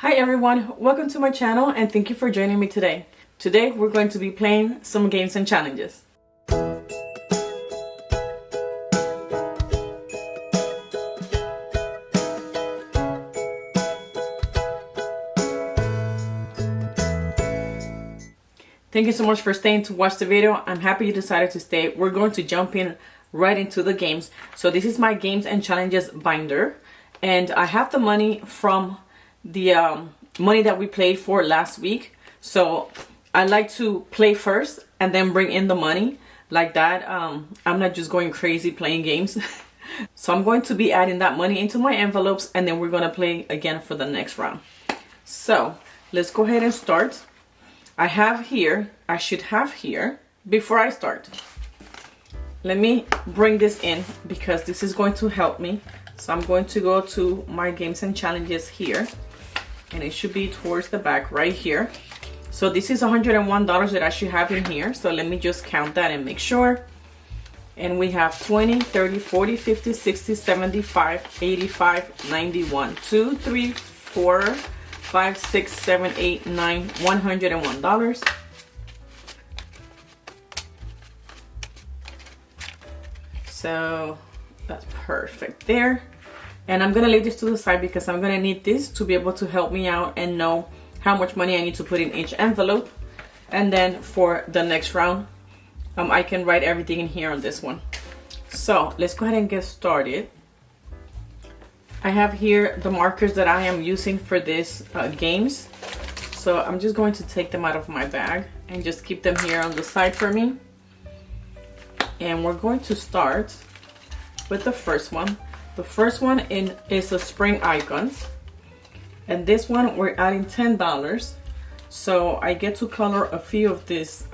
Hi everyone, welcome to my channel and thank you for joining me today. Today we're going to be playing some games and challenges. Thank you so much for staying to watch the video. I'm happy you decided to stay. We're going to jump in right into the games. So this is my games and challenges binder, and I have the money from the money that we played for last week. So I like to play first and then bring in the money like that. I'm not just going crazy playing games. So I'm going to be adding that money into my envelopes, and then we're going to play again for the next round. So let's go ahead and start. I should have here, before I start, let me bring this in because this is going to help me. So I'm going to go to my games and challenges here, and it should be towards the back right here. So this is $101 that I should have in here. So let me just count that and make sure. And we have 20, 30, 40, 50, 60, 75, 85, 91, 2, 3, 4, 5, 6, 7, 8, 9, $101. So that's perfect there. And I'm gonna leave this to the side because I'm gonna need this to be able to help me out and know how much money I need to put in each envelope. And then for the next round, I can write everything in here on this one. So let's go ahead and get started. I have here the markers that I am using for this games. So I'm just going to take them out of my bag and just keep them here on the side for me. And we're going to start with the first one. The first one is the spring icons, and this one we're adding $10. So I get to color a few of these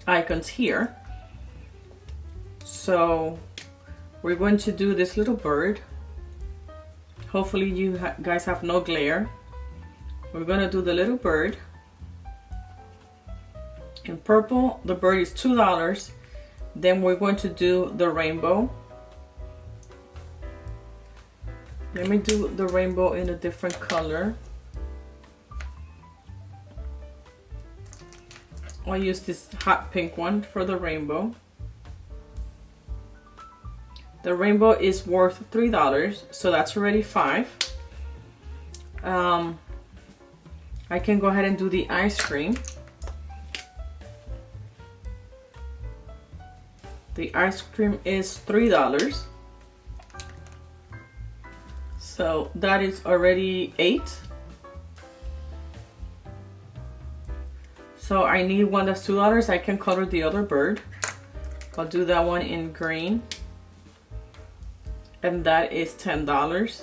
icons here. So we're going to do this little bird. Hopefully you guys have no glare. We're gonna do the little bird. In purple, the bird is $2. Then we're going to do the rainbow. Let me do the rainbow in a different color. I'll use this hot pink one for the rainbow. The rainbow is worth $3, so that's already $5. I can go ahead and do the ice cream. The ice cream is $3. So that is already $8. So I need one that's $2. I can color the other bird. I'll do that one in green. And that is $10.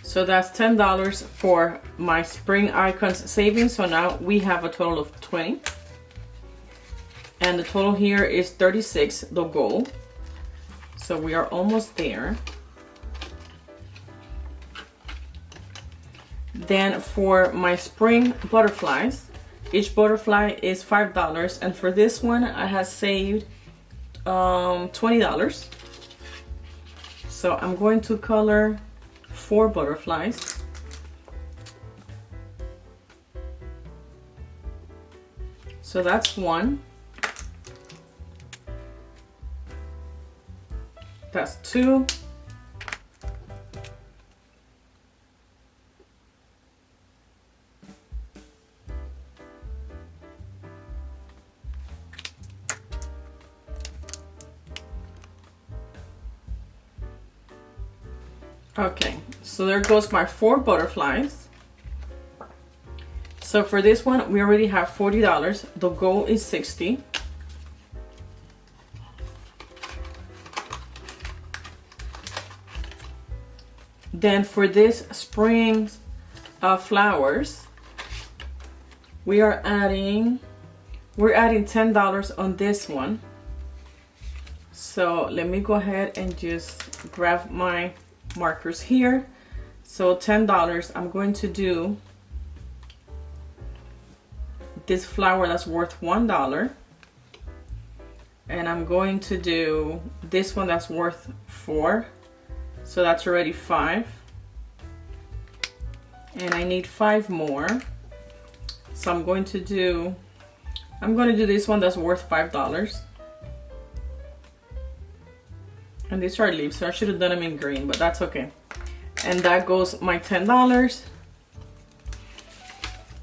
So that's $10 for my spring icons savings. So now we have a total of 20. And the total here is 36, the goal. So we are almost there. Then for my spring butterflies, each butterfly is $5. And for this one, I have saved $20. So I'm going to color 4 butterflies. So that's 1. That's 2. Okay, so there goes my 4 butterflies. So for this one, we already have $40. The goal is $60. Then for this spring flowers, we're adding $10 on this one. So let me go ahead and just grab my markers here. So $10, I'm going to do this flower that's worth $1. And I'm going to do this one that's worth 4. So that's already 5. And I need 5 more. So I'm going to do this one that's worth $5. And these are leaves, so I should have done them in green, but that's okay. And that goes my $10.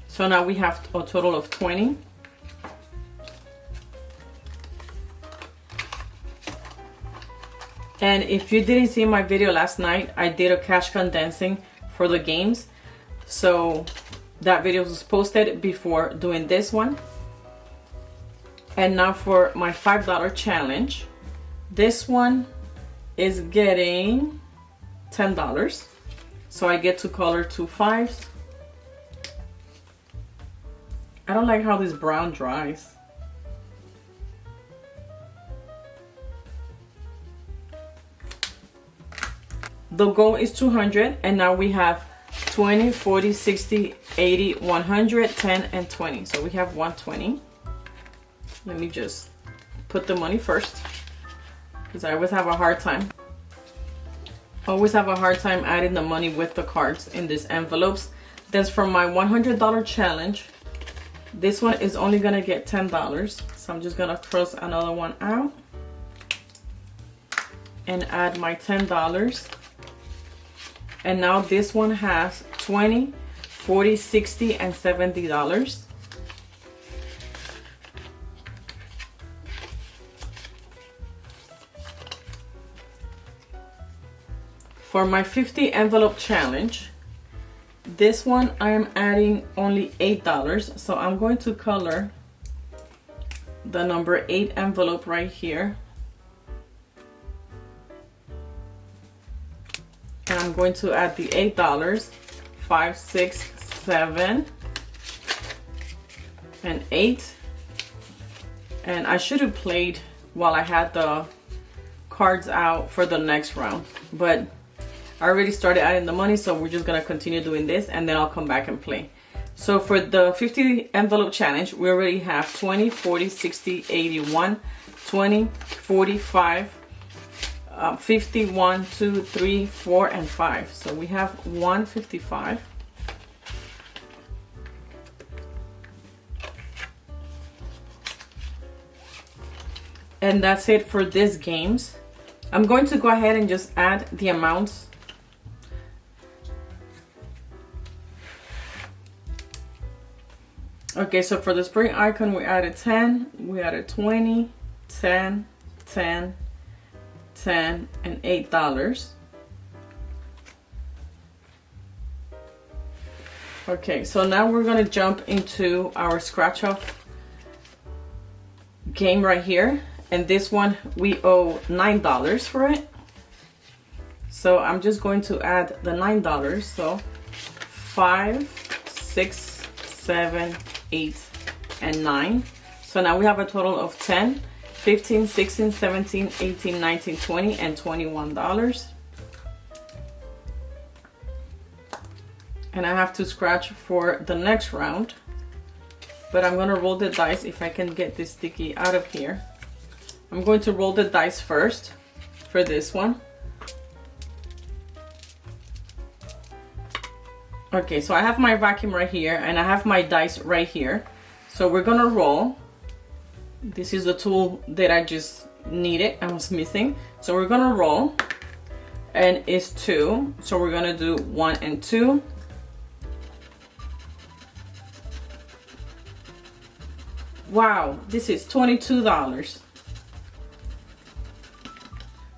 So now we have a total of 20. And if you didn't see my video last night, I did a cash condensing for the games. So that video was posted before doing this one. And now for my $5 challenge. This one is getting $10. So I get to color 2 5s. I don't like how this brown dries. The goal is 200, and now we have 20, 40, 60, 80, 100, 10, and 20. So we have 120. Let me just put the money first, because I always have a hard time. Adding the money with the cards in these envelopes. That's from my $100 challenge. This one is only gonna get $10. So I'm just gonna cross another one out and add my $10. And now this one has 20, 40, 60, and $70. For my 50 envelope challenge, this one I am adding only $8. So I'm going to color the number 8 envelope right here. And I'm going to add the $8, 5, 6, 7, and 8. And I should have played while I had the cards out for the next round, but I already started adding the money, so we're just gonna continue doing this and then I'll come back and play. So for the 50 envelope challenge, we already have 20, 40, 60, 81, 20, 45, 50, 1, 2, 3, 4, and 5. So we have 155. And that's it for these games. I'm going to go ahead and just add the amounts. Okay, so for the spring icon, we added 10, we added 20, 10, 10, 10, and $8. Okay, so now we're gonna jump into our scratch off game right here. And this one, we owe $9 for it. So I'm just going to add the $9. So 5, 6, 7, 8, and 9. So now we have a total of 10, 15, 16, 17, 18, 19, 20, and $21. And I have to scratch for the next round. But I'm gonna roll the dice if I can get this sticky out of here. I'm going to roll the dice first for this one. Okay, so I have my vacuum right here and I have my dice right here. So we're gonna roll. This is the tool that I just needed, I was missing. So we're gonna roll, and it's 2. So we're gonna do 1 and 2. Wow, this is $22.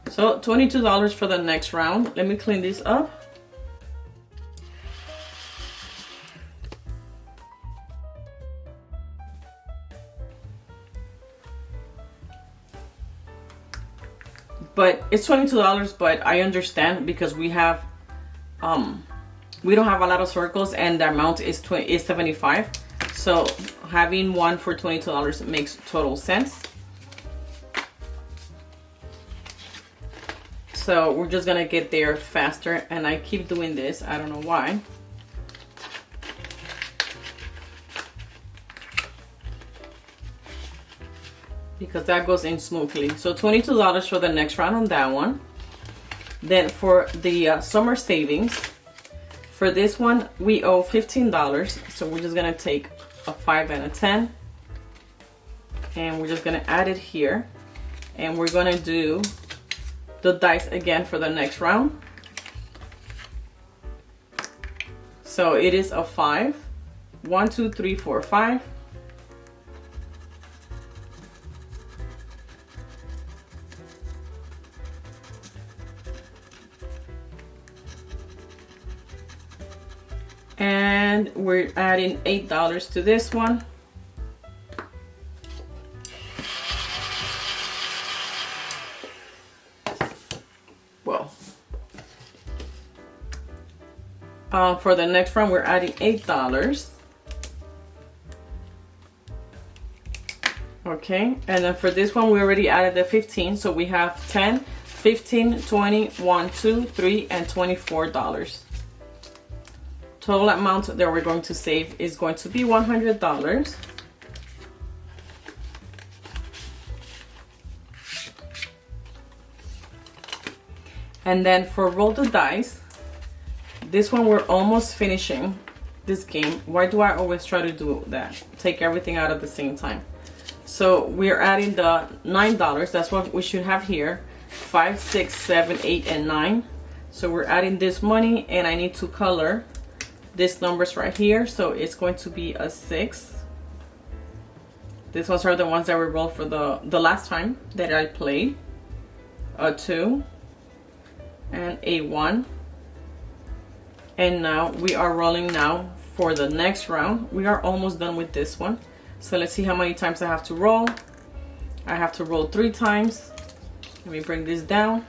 So $22 for the next round. Let me clean this up. But it's $22, but I understand because we have we don't have a lot of circles and the amount is 75. So having one for $22 makes total sense. So we're just gonna get there faster, and I keep doing this, I don't know why. because that goes in smoothly. So $22 for the next round on that one. Then for the summer savings, for this one we owe $15. So we're just gonna take a 5 and a 10, and we're just gonna add it here, and we're gonna do the dice again for the next round. So it is a 5. 1, 2, 3, 4, 5. And we're adding $8 to this one. Well, for the next round, we're adding $8. Okay, and then for this one, we already added the 15, so we have 10, 15, 20, 1, 2, 3, and $24. Total amount that we're going to save is going to be $100. And then for roll the dice, this one we're almost finishing this game. Why do I always try to do that? Take everything out at the same time. So we're adding the $9. That's what we should have here. 5, 6, 7, 8, and 9. So we're adding this money, and I need to color these numbers right here. So it's going to be a 6. These ones are the ones that we rolled for the last time that I played. A 2 and a 1. And now we are rolling now for the next round. We are almost done with this one. So let's see how many times I have to roll. I have to roll 3 times. Let me bring this down.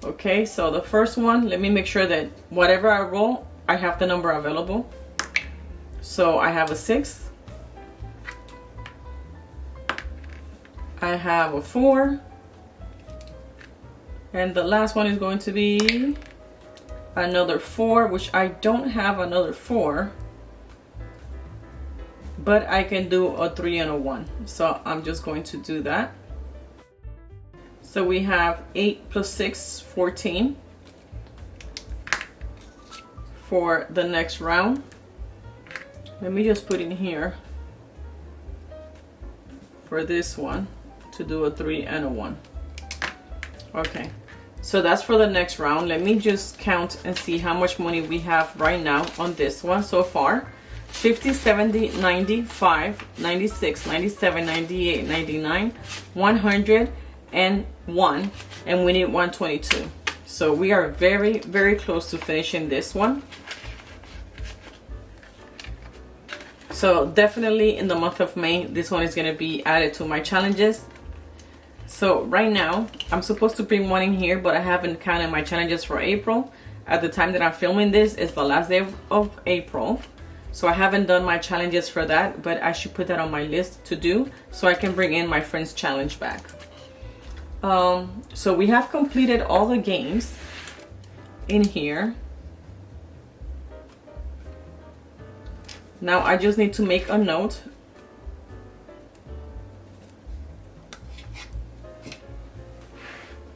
Okay, so the first one, let me make sure that whatever I roll, I have the number available. So I have a 6. I have a 4. And the last one is going to be another 4, which I don't have another 4. But I can do a 3 and a 1. So I'm just going to do that. So we have 8 plus 6, 14. For the next round. Let me just put in here for this one to do a 3 and a 1. Okay, so that's for the next round. Let me just count and see how much money we have right now on this one so far. 50, 70, 95, 96, 97, 98, 99, 100, and 1, and we need 122. So we are very, very close to finishing this one. So definitely in the month of May, this one is going to be added to my challenges. So right now, I'm supposed to bring one in here, but I haven't counted my challenges for April. At the time that I'm filming this, it's the last day of April. So I haven't done my challenges for that, but I should put that on my list to do so I can bring in my friend's challenge back. So we have completed all the games in here. Now I just need to make a note.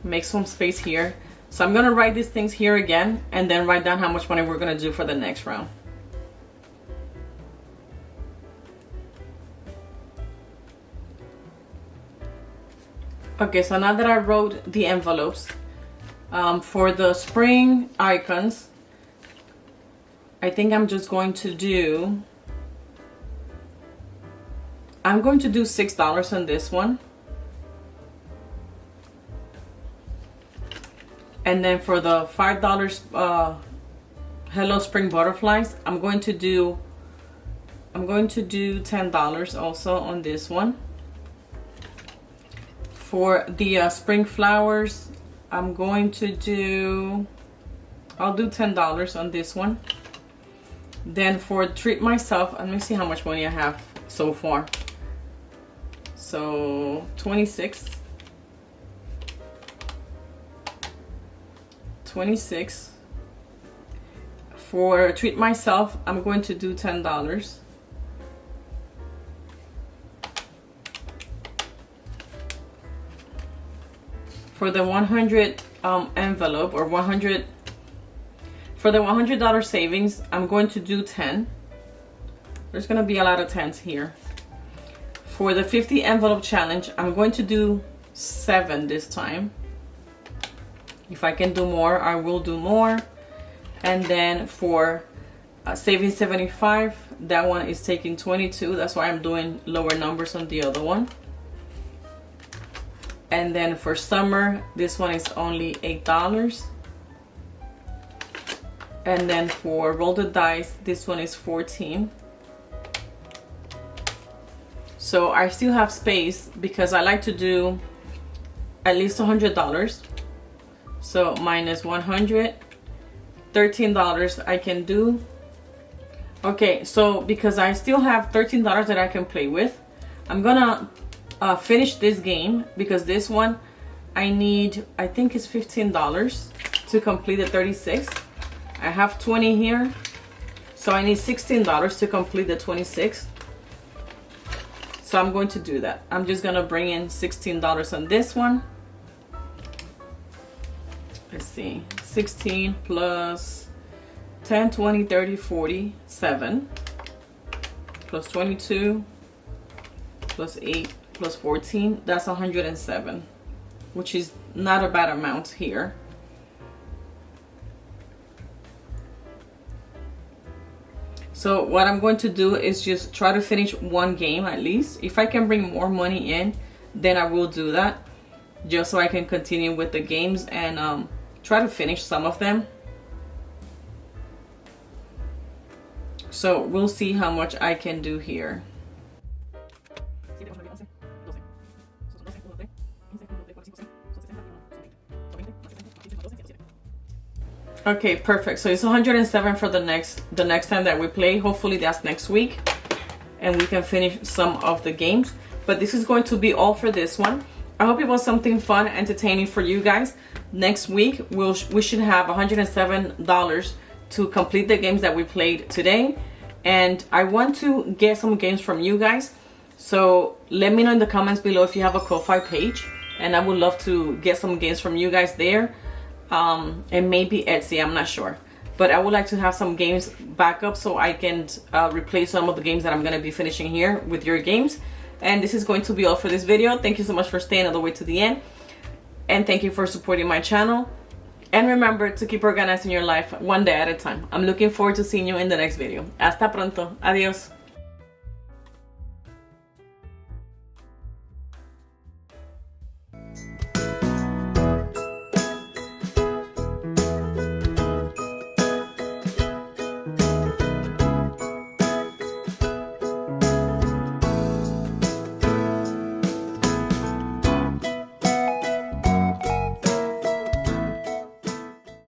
Make some space here. So I'm gonna write these things here again and then write down how much money we're gonna do for the next round. Okay, so now that I wrote the envelopes, for the spring icons, I think I'm just going to do, I'm going to do $6 on this one. And then for the $5 Hello Spring Butterflies, I'm going to do $10 also on this one. For the spring flowers, I'm going to do, I'll do $10 on this one. Then for Treat Myself, let me see how much money I have so far. So 26. 26. For Treat Myself, I'm going to do $10. for the 100 envelope, or 100, for the $100 savings, I'm going to do 10. There's gonna be a lot of 10s here. For the 50 envelope challenge, I'm going to do 7 this time. If I can do more, I will do more. And then for saving 75, that one is taking 22. That's why I'm doing lower numbers on the other one. And then for summer, this one is only $8. And then for roll the dice, this one is 14. So I still have space because I like to do at least $100. So minus 100, $13 I can do. Okay, so because I still have $13 that I can play with, I'm gonna finish this game, because this one I need, I think it's $15 to complete the 36. I have 20 here, so I need $16 to complete the 26. So I'm going to do that. I'm just gonna bring in $16 on this one. Let's see, 16 plus 10, 20, 30, 40, 7, plus 22, plus 8, plus 14, that's 107, which is not a bad amount here. So what I'm going to do is just try to finish one game at least. If I can bring more money in, then I will do that, just so I can continue with the games and try to finish some of them. So we'll see how much I can do here. Okay, perfect. So it's 107 for the next time that we play. Hopefully that's next week and we can finish some of the games. But this is going to be all for this one. I hope it was something fun, entertaining for you guys. Next week we should have $107 to complete the games that we played today. And I want to get some games from you guys. So let me know in the comments below if you have a Ko-Fi page, and I would love to get some games from you guys there. And maybe Etsy, I'm not sure, but I would like to have some games back up so I can replace some of the games that I'm going to be finishing here with your games. And this is going to be all for this video. Thank you so much for staying all the way to the end, and thank you for supporting my channel. And remember to keep organizing your life one day at a time. I'm looking forward to seeing you in the next video. Hasta pronto. Adios.